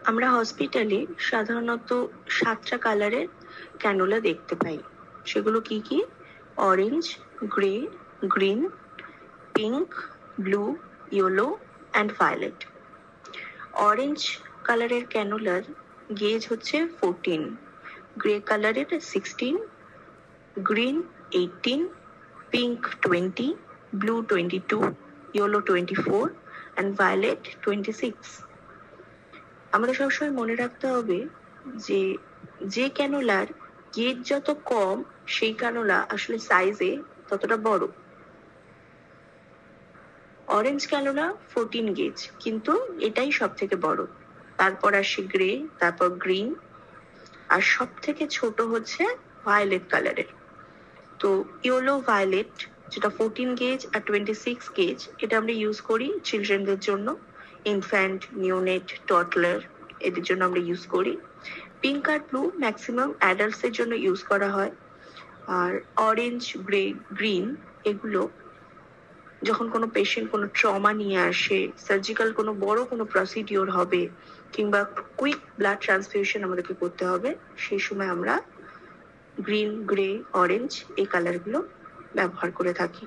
আমরা হসপিটালে সাধারণত 7টা কালারের ক্যানুলা দেখতে পাই। সেগুলো কি কি? Orange, grey, green, pink, blue, yellow and violet. Orange কালারের ক্যানুলার গেজ হচ্ছে 14, গ্রে কালারের 16, green 18, pink 20, blue 22, yellow 24 and violet 26। আমাদের সবসময় মনে রাখতে হবে যে যে ক্যানুলার গেজ যত কম সেই ক্যানুলা আসলে সাইজে ততটা বড়। অরেঞ্জ ক্যানুলা 14 গেজ, কিন্তু এটাই সব থেকে বড়। তারপর আসে গ্রে, তারপর গ্রিন, আর সব থেকে ছোট হচ্ছে ভায়োলেট কালারের। তো ইয়েলো ভায়োলেট, যেটা 14 গেজ আর 26 গেজ, এটা আমরা ইউজ করি চিলড্রেনদের জন্য, ইনফ্যান্ট, নিওনেট, টটলার, এদের জন্য আমরা ইউজ করি। পিঙ্ক আর ব্লু ম্যাক্সিমাম অ্যাডাল্টস এর জন্য ইউজ করা হয়। আর অরেঞ্জ, গ্রে, গ্রিন এগুলো যখন কোনো পেশেন্ট কোনো ট্রমা নিয়ে আসে, সার্জিক্যাল কোনো বড় কোনো প্রসিডিওর হবে, কিংবা কুইক ব্লাড ট্রান্সফিউশন আমাদেরকে করতে হবে, সেই সময় আমরা গ্রিন, গ্রে, অরেঞ্জ এই কালারগুলো ব্যবহার করে থাকি।